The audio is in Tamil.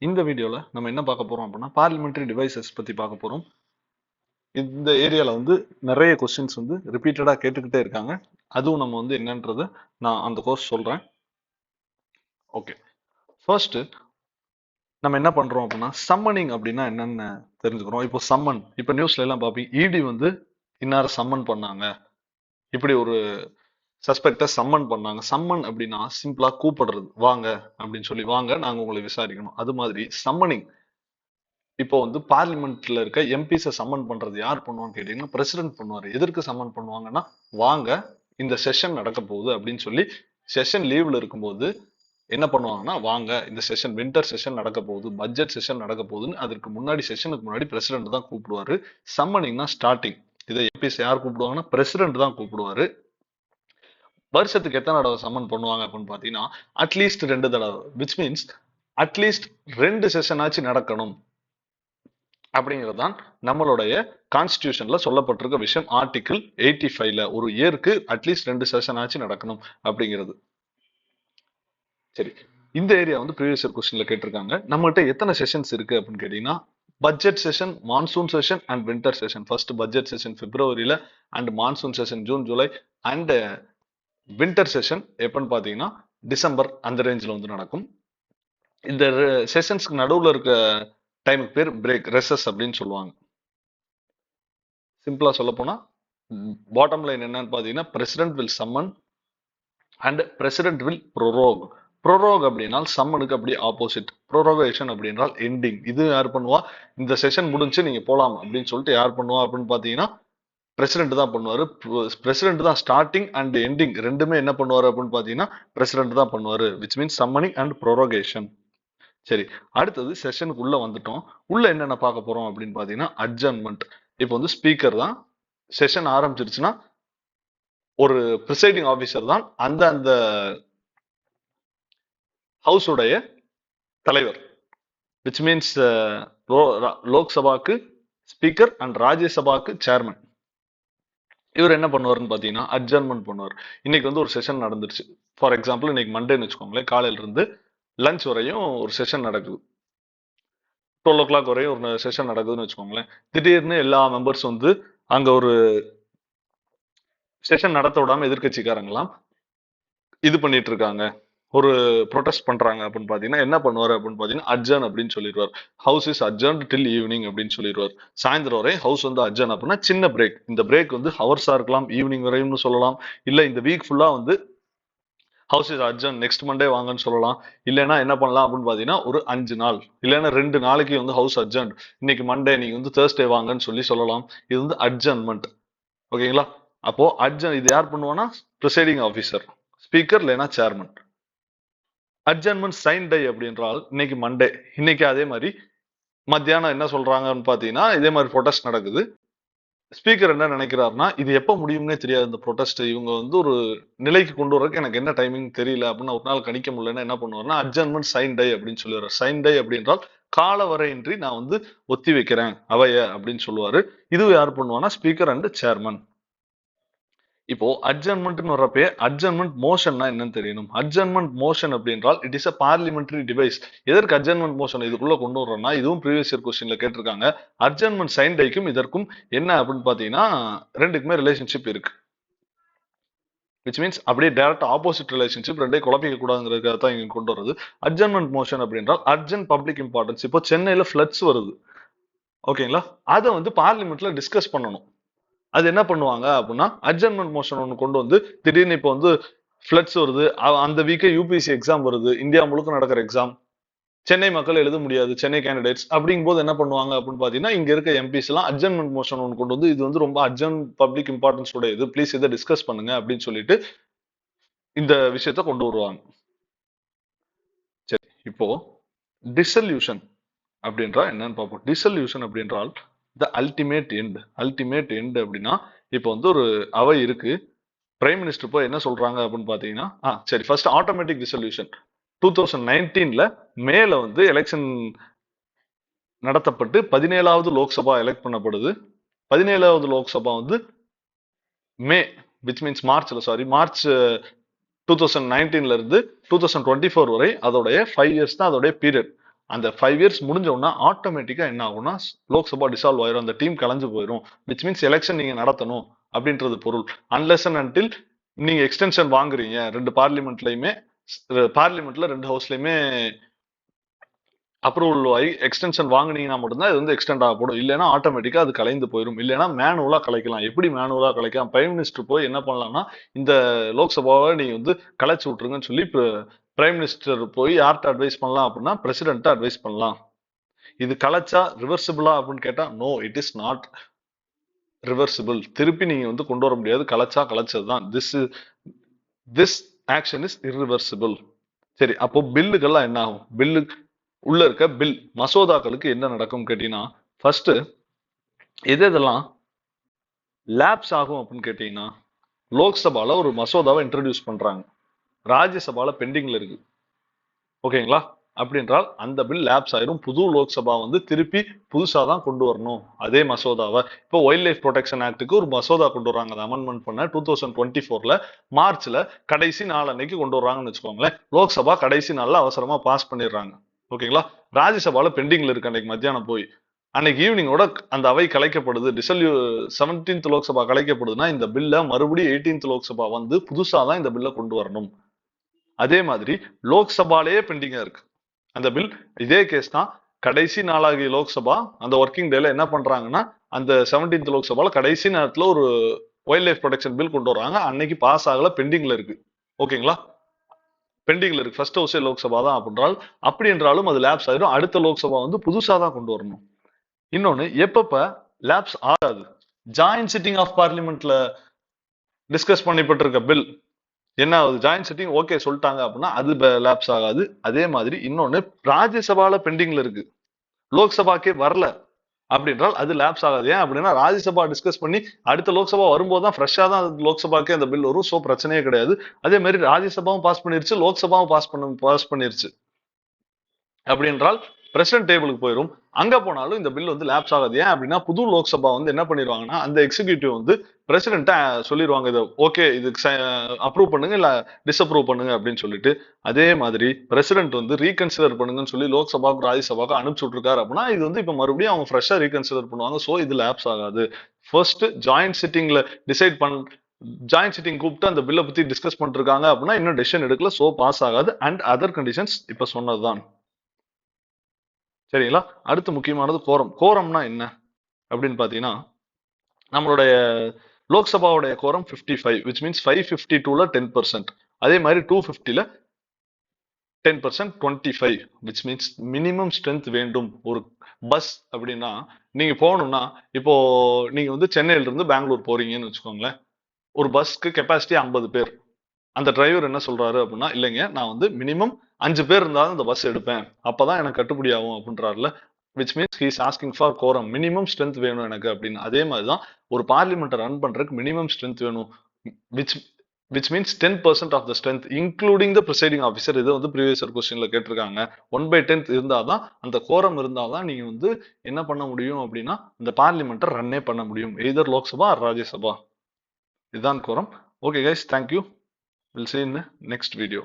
இந்த வீடியோல நம்ம என்ன பார்க்க போறோம் அப்படின்னா பார்லிமெண்டரி டிவைசஸ் பத்தி பார்க்க போறோம். இந்த ஏரியால நிறைய கொஸ்டின்ஸ் ரிப்பீட்டடா கேட்டுக்கிட்டே இருக்காங்க. அதுவும் நம்ம என்னன்றத நான் அந்த கோர்ஸ் சொல்றேன். ஓகே, ஃபர்ஸ்ட் நம்ம என்ன பண்றோம் அப்படின்னா சம்மனிங் அப்படின்னா என்னன்னு தெரிஞ்சுக்கிறோம். இப்போ சம்மன், இப்போ நியூஸ்ல எல்லாம் பார்ப்பீங்க, இடி இன்னார சம்மன் பண்ணாங்க, இப்படி ஒரு சஸ்பெக்ட சம்மன் பண்ணாங்க. சம்மன் அப்படின்னா சிம்பிளா கூப்பிடுறது, வாங்க அப்படின்னு சொல்லி, வாங்க நாங்க உங்களை விசாரிக்கணும். அது மாதிரி சம்மனிங், இப்போ பார்லிமெண்ட்ல இருக்க எம்பிஸை சம்மன் பண்றது யார் பண்ணுவான்னு கேட்டீங்கன்னா பிரசிடென்ட் பண்ணுவாரு. எதற்கு சம்மன் பண்ணுவாங்கன்னா, வாங்க இந்த செஷன் நடக்க போகுது அப்படின்னு சொல்லி, செஷன் லீவ்ல இருக்கும்போது என்ன பண்ணுவாங்கன்னா, வாங்க இந்த செஷன் வின்டர் செஷன் நடக்க போகுது, பட்ஜெட் செஷன் நடக்க போகுதுன்னு அதற்கு முன்னாடி, செஷனுக்கு முன்னாடி பிரசிடென்ட் தான் கூப்பிடுவாரு. சம்மனிங்னா ஸ்டார்டிங். இதை எம்பிஸ் யார் கூப்பிடுவாங்கன்னா பிரசிடென்ட் தான் கூப்பிடுவாரு. வருஷத்துக்கு எத்தனை தடவை சம்மன் பண்ணுவாங்க அப்படின்னு பாத்தீங்கன்னா அட்லீஸ்ட் 2 தடவை. விச் மீன்ஸ் அட்லீஸ்ட் 2 செஷன் ஆச்சு நடக்கணும் அப்படிங்கிறது தான் நம்மளுடைய கான்ஸ்டிடியூஷன்ல சொல்லப்பட்டிருக்க விஷயம். ஆர்டிகிள் 85ல ஒரு இயருக்கு அட்லீஸ்ட் 2 செஷன் ஆச்சு நடக்கணும் அப்படிங்கிறது. சரி, இந்த ஏரியா ப்ரீவியஸ் இயர் கொஸ்டின்ல கேட்டிருக்காங்க. நம்மகிட்ட எத்தனை செஷன்ஸ் இருக்கு அப்படின்னு கேட்டீங்கன்னா, budget session, monsoon session and winter session. First budget session பிப்ரவரியில, and monsoon session June July, and winter session எப்பன்னு பாத்தீங்கன்னா டிசம்பர், அந்த ரேஞ்சில் நடக்கும். இந்த செஷன்ஸ்க்கு நடுவில் இருக்க டைமுக்கு பேர் பிரேக், ரெசஸ் அப்படின்னு சொல்லுவாங்க. சிம்பிளா சொல்ல போனா பாட்டம் லைன் என்னன்னு பாத்தீங்கன்னா, president will summon and president will prorogue. Prorogue அப்படின்னா சம்மனுக்கு அப்படி ஆப்போசிட். ப்ரோரோகேஷன் அப்படின்றால் எண்டிங். இது யார் பண்ணுவா? இந்த செஷன் முடிஞ்சு நீங்க போலாம் அப்படின்னு சொல்லிட்டு யார் பண்ணுவா அப்படின்னு பாத்தீங்கன்னா பிரசிடென்ட் தான் பண்ணுவாரு. பிரசிடென்ட் தான் ஸ்டார்டிங் அண்ட் எண்டிங் ரெண்டுமே என்ன பண்ணுவாரு அப்படின்னு பாத்தீங்கன்னா பிரசிடென்ட் தான் பண்ணுவாரு. Which means summoning and prorogation. சரி, அடுத்தது செஷனுக்கு உள்ள வந்துட்டோம். உள்ள என்னென்ன பார்க்க போறோம் அப்படின்னு பாத்தீங்கன்னா அட்ஜர்ன்மெண்ட். இப்போ ஸ்பீக்கர் தான், செஷன் ஆரம்பிச்சிருச்சுன்னா ஒரு பிரிசைடிங் ஆபீசர் தான் அந்த அந்த ஹவுஸ் உடைய தலைவர். விச் மீன்ஸ் லோக்சபாக்கு ஸ்பீக்கர் அண்ட் ராஜ்யசபாக்கு சேர்மன். இவர் என்ன பண்ணுவாருன்னு பாத்தீங்கன்னா அட்ஜர்ன்மெண்ட் பண்ணுவார். இன்னைக்கு ஒரு செஷன் நடந்துருச்சு. ஃபார் எக்ஸாம்பிள் இன்னைக்கு மண்டேன்னு வச்சுக்கோங்களேன், காலையில இருந்து லஞ்ச் வரையும் ஒரு செஷன் நடக்குது. 12 o'clock வரையும் ஒரு செஷன் நடக்குதுன்னு வச்சுக்கோங்களேன். திடீர்னு எல்லா மெம்பர்ஸ் அங்க ஒரு செஷன் நடத்த விடாம எதிர்கட்சிக்காரங்களாம் இது பண்ணிட்டு இருக்காங்க, ஒரு ப்ரொடெஸ்ட் பண்றாங்க அப்படின்னு பாத்தீங்கன்னா என்ன பண்ணுவாரு அப்படின்னு பாத்தீங்கன்னா அட்ஜர்ன் அப்படின்னு சொல்லிடுவார். House is adjourn till evening அப்படின்னு சொல்லிடுவார். சாயந்தரம் வரை ஹவுஸ் அட்ஜர்ன் அப்படின்னா சின்ன பிரேக். இந்த பிரேக் ஹவர்ஸா இருக்கலாம், ஈவினிங் வரையும்னு சொல்லலாம், இல்ல இந்த வீக் ஃபுல்லா house is adjourn next Monday வாங்கன்னு சொல்லலாம். இல்லைன்னா என்ன பண்ணலாம் அப்படின்னு பாத்தீங்கன்னா ஒரு 5 நாள் இல்லைன்னா 2 நாளைக்கு ஹவுஸ் அட்ஜர்ன், இன்னைக்கு மண்டே நீங்க தேர்ஸ்டே வாங்கன்னு சொல்லலாம். இது அட்ஜர்ன்மெண்ட். ஓகேங்களா? அப்போ அட்ஜர்ன் இது யார் பண்ணுவானா? ப்ரிசைடிங் ஆபீசர், ஸ்பீக்கர் இல்லைன்னா சேர்மன். அட்ஜர்ன்மெண்ட் சைன் டை அப்படின்றால் இன்னைக்கு மண்டே, இன்னைக்கு அதே மாதிரி மத்தியானம் என்ன சொல்றாங்கன்னு பாத்தீங்கன்னா இதே மாதிரி ப்ரொடெஸ்ட் நடக்குது. ஸ்பீக்கர் என்ன நினைக்கிறாருன்னா, இது எப்ப முடியும்னே தெரியாது இந்த ப்ரொடெஸ்ட், இவங்க ஒரு நிலைக்கு கொண்டு வரதுக்கு எனக்கு என்ன டைமிங் தெரியல அப்படின்னு ஒரு நாள் கணிக்க முடியலன்னா என்ன பண்ணுவாருன்னா அட்ஜர்ன்மெண்ட் சைன் டை அப்படின்னு சொல்லுவாரு. சைன் டை அப்படின்றால் கால வரையின்றி நான் ஒத்தி வைக்கிறேன் அவைய அப்படின்னு சொல்லுவாரு. இது யார் பண்ணுவானா? Speaker and chairman. இப்போ அட்ஜர்ன்மெண்ட் வர்றப்பே அட்ஜர்ன்மெண்ட் மோஷன்னா என்னன்னு தெரியணும். அட்ஜர்ன்மெண்ட் மோஷன் அப்படின்றால் it is a parliamentary device. எதற்கு அட்ஜர்ன்மெண்ட் மோஷன் இதுக்குள்ள கொண்டு வர்றோம்னா, இதுவும் ப்ரீவியஸ் இயர் கொஸ்டின்ல கேட்டிருக்காங்க. அட்ஜர்ன்மெண்ட் சைன் டைக்கும் இதற்கும் என்ன அப்படின்னு பாத்தீங்கன்னா ரெண்டுக்குமே ரிலேஷன்ஷிப் இருக்கு. விச் மீன்ஸ் அப்படியே டைரக்ட் ஆப்போசிட் ரிலேஷன்ஷிப், ரெண்டே குழப்பிக்க கூடாதுங்கிறதுக்காக தான் இங்க கொண்டு வருது. Adjournment motion அப்படின்றால் urgent public importance. இப்போ சென்னையில ஃபிளட்ஸ் வருது, ஓகேங்களா? அதை பார்லிமெண்ட்ல டிஸ்கஸ் பண்ணணும். அது என்ன பண்ணுவாங்க அப்படின்னா அட்ஜர்ன்மெண்ட் மோஷன் ஒன்று கொண்டு திடீர்னு இப்போ ஃபிளட்ஸ் வருது, அந்த வீக்கே யூபிஎஸ்சி எக்ஸாம் வருது, இந்தியா முழுக்க நடக்கிற எக்ஸாம், சென்னை மக்கள் எழுத முடியாது, சென்னை கேண்டிடேட்ஸ். அப்படிங்கும் போது என்ன பண்ணுவாங்க அப்படின்னு பாத்தீங்கன்னா இங்க இருக்க எம்பிஸ் எல்லாம் அட்ஜர்ன்மெண்ட் மோஷன் ஒன்று கொண்டு இது ரொம்ப அர்ஜென்ட் பப்ளிக் இம்பார்ட்டன்ஸ் உடைய இது, ப்ளீஸ் இதை டிஸ்கஸ் பண்ணுங்க அப்படின்னு சொல்லிட்டு இந்த விஷயத்த கொண்டு வருவாங்க. சரி, இப்போ டிசல்யூஷன் அப்படின்றா என்னன்னு பார்ப்போம். டிசல்யூஷன் அப்படின்றால் the ultimate end. Ultimate end அப்படின்னா இப்போ ஒரு அவை இருக்கு, பிரைம் மினிஸ்டர் போய் என்ன சொல்றாங்க அப்படின்னு பாத்தீங்கன்னா சரி, ஃபர்ஸ்ட் ஆட்டோமேட்டிக் டிசல்யூஷன் 2019ல மேல எலெக்ஷன் நடத்தப்பட்டு 17வது லோக்சபா எலெக்ட் பண்ணப்படுது. 17வது Lok Sabha may, which means March 2019ல இருந்து 2024 வரை அதோடைய 5 years தான் அதோடைய பீரியட். அந்த 5 இயர்ஸ் முடிஞ்ச உடனே ஆட்டோமேட்டிக்கா என்ன ஆகும்னா லோக்சபா டிசால்வ் ஆயிரும், அந்த டீம் கலைஞ்சு போயிடும். விச் மீன்ஸ் எலெக்ஷன் நீங்க நடத்தணும் அப்படின்றது பொருள். அன்லெஸ் அண்ட் அன்டில் நீங்க எக்ஸ்டென்ஷன் வாங்குறீங்க, ரெண்டு பார்லிமெண்ட்லயுமே, பார்லிமெண்ட்ல ரெண்டு ஹவுஸ்லயுமே அப்ரூவல் ஆகி எக்ஸ்டென்ஷன் வாங்குனீங்கன்னா மட்டும்தான் இது வந்து எக்ஸ்டெண்ட் ஆகப்படும். இல்லைன்னா ஆட்டோமேட்டிக்கா அது கலைந்து போயிடும். இல்லைன்னா மேனுவலா கலைக்கலாம். எப்படி மேனுவலா கலைக்கலாம்? பிரைம் மினிஸ்டர் போய் என்ன பண்ணலாம்னா, இந்த லோக்சபாவை நீங்க வந்து கலைச்சு விட்டுருங்கன்னு சொல்லி பிரைம் மினிஸ்டர் போய் யார்கிட்ட அட்வைஸ் பண்ணலாம் அப்படின்னா பிரசிடென்ட் அட்வைஸ் பண்ணலாம். இது கலைச்சா ரிவர்சிபிளா அப்படின்னு கேட்டா no, it is not reversible. திருப்பி நீங்க வந்து கொண்டு வர முடியாது. கலைச்சா கலைச்சதுதான். This action is irreversible. சரி, அப்போ பில்லுகள்லாம் என்ன ஆகும்? பில்லு உள்ள இருக்க பில் மசோதாக்களுக்கு என்ன நடக்கும் கேட்டீங்கன்னா, ஃபர்ஸ்ட் இதெல்லாம் லேப்ஸ் ஆகும் அப்படின்னு கேட்டீங்கன்னா, லோக்சபால ஒரு மசோதாவை இன்ட்ரடியூஸ் பண்றாங்க, ராஜ்யசபால பெண்டிங்ல இருக்கு, ஓகேங்களா? அப்படின்றால் அந்த பில் லேப்ஸ் ஆயிரும். புது லோக்சபா வந்து திருப்பி புதுசா தான் கொண்டு வரணும் அதே மசோதாவை. இப்போ வைல்ட் லைஃப் ப்ரொடெக்ஷன் ஆக்டுக்கு ஒரு மசோதா கொண்டு வராங்க, அதை அமெண்ட்மெண்ட் பண்ண 2024ல மார்ச்ல கடைசி நாள் அன்னைக்கு கொண்டு வர்றாங்கன்னு வச்சுக்கோங்களேன். லோக்சபா கடைசி நாள்ல அவசரமா பாஸ் பண்ணிடுறாங்க, ஓகேங்களா? ராஜ்யசபால பெண்டிங்ல இருக்கு. அன்னைக்கு மத்தியானம் போய் அன்னைக்கு ஈவினிங்கோட அந்த அவை கலைக்கப்படுது. 17th லோக்சபா கலைக்கப்படுதுன்னா இந்த பில்ல மறுபடியும் 18th லோக்சபா வந்து புதுசா தான் இந்த பில்ல கொண்டு வரணும். அதே மாதிரி லோக்சபாலேயே பெண்டிங்கா இருக்கு அந்த பில். இதே கேஸ் தான். கடைசி நாளாகிய லோக்சபா அந்த ஒர்க்கிங் டேல என்ன பண்றாங்கன்னா, அந்த 17th லோக்சபால கடைசி நேரத்துல ஒரு வைல்ட் லைஃப் ப்ரொடெக்ஷன் பில் கொண்டு வர்றாங்க. அன்னைக்கு பாஸ் ஆகல, பெண்டிங்ல இருக்கு, ஓகேங்களா? பெண்டிங்ல இருக்கு. ஃபர்ஸ்ட் ஹவுஸே லோக்சபா தான் அப்படின்றால், அப்படி என்றாலும் அது லேப்ஸ் ஆயிரும். அடுத்த லோக்சபா வந்து புதுசா தான் கொண்டு வரணும். இன்னொன்னு, எப்பப்ப லேப்ஸ் ஆகாது? ஜாயிண்ட் சிட்டிங் ஆஃப் பார்லிமெண்ட்ல டிஸ்கஸ் பண்ணப்பட்டு இருக்க பில் என்ன ஆகுது? ஜாயிண்ட் சிட்டிங் ஓகே சொல்லிட்டாங்க அப்படின்னா அது லேப்ஸ் ஆகாது. அதே மாதிரி இன்னொன்னு, ராஜ்யசபால பெண்டிங்ல இருக்கு, லோக்சபாக்கே வரல அப்படின்றால் அது லேப்ஸ் ஆகாது. ஏன் அப்படின்னா ராஜ்யசபா டிஸ்கஸ் பண்ணி அடுத்த லோக்சபா வரும்போது தான் ஃப்ரெஷ்ஷா தான் லோக்சபாக்கே அந்த பில் வரும். சோ பிரச்சனையே கிடையாது. அதே மாதிரி ராஜ்யசபாவும் பாஸ் பண்ணிருச்சு, லோக்சபாவும் பாஸ் பண்ணிருச்சு அப்படி என்றால் பிரசிடென்ட் டேபிளுக்கு போயிடும். அங்க போனாலும் இந்த பில் வந்து லேப்ஸ் ஆகாது. ஏன் அப்படின்னா புது லோக்சபா வந்து என்ன பண்ணிடுவாங்கன்னா, அந்த எக்ஸிகியூட்டிவ் வந்து பிரசிடென்ட்ட சொல்லிடுவாங்க, இதை ஓகே இதுக்கு அப்ரூவ் பண்ணுங்க இல்ல டிஸ்அப்ரூவ் பண்ணுங்க அப்படின்னு சொல்லிட்டு. அதே மாதிரி பிரசிடென்ட் வந்து ரீகன்சிடர் பண்ணுங்கன்னு சொல்லி லோக்சபாவுக்கு ராஜ்யசபாவுக்கு அனுப்பிச்சு விட்டுருக்காரு அப்படின்னா இது வந்து இப்ப மறுபடியும் அவங்க ஃப்ரெஷ்ஷா ரீகன்சிடர் பண்ணுவாங்க. சோ இது லேப்ஸ் ஆகாது. ஃபர்ஸ்ட் ஜாயிண்ட் சிட்டிங்ல டிசைட் ஜாயிண்ட் சிட்டிங் கூப்பிட்டு அந்த பில்லை பத்தி டிஸ்கஸ் பண்ணிருக்காங்க அப்படின்னா இன்னும் டெசிஷன் எடுக்கல, சோ பாஸ் ஆகாது. அண்ட் அதர் கண்டிஷன்ஸ் இப்ப சொன்னதுதான், சரிங்களா? அடுத்து முக்கியமானது கோரம். கோரம்னா என்ன அப்படின்னு பாத்தீங்கன்னா, நம்மளுடைய லோக்சபாவுடைய கோரம் 55, which means 552ல 10%. அதே மாதிரி 250ல 10%, 25, which means மினிமம் ஸ்ட்ரென்த் வேண்டும். ஒரு பஸ் அப்படின்னா நீங்க போகணும்னா, இப்போ நீங்க வந்து சென்னையில இருந்து பெங்களூர் போறீங்கன்னு வச்சுக்கோங்களேன். ஒரு பஸ்க்கு கெப்பாசிட்டி 50 பேர். அந்த டிரைவர் என்ன சொல்றாரு அப்படின்னா, இல்லைங்க நான் வந்து மினிமம் 5 பேர் இருந்தாலும் இந்த பஸ் எடுப்பேன், அப்பதான் எனக்கு கட்டுப்படி ஆகும் அப்படின்றாருல. Which means he is asking for quorum, minimum strength வேணும் எனக்கு அப்படின்னு. அதே மாதிரிதான் ஒரு பார்லிமெண்ட் ரன் பண்றதுக்கு மினிமம் ஸ்ட்ரென்த் வேணும். Which which means 10% of the strength including the presiding officer. இதை வந்து ப்ரீவியஸ் கொஸ்டின்ல கேட்டிருக்காங்க. 1/10 இருந்தாதான், அந்த கோரம் இருந்தாதான் நீங்க வந்து என்ன பண்ண முடியும் அப்படின்னா இந்த பார்லிமெண்ட்டை ரன்னே பண்ண முடியும், எய்தர் லோக்சபா ஆர் ராஜ்யசபா. இதுதான் quorum. Okay guys, thank you. We'll see you in the next video.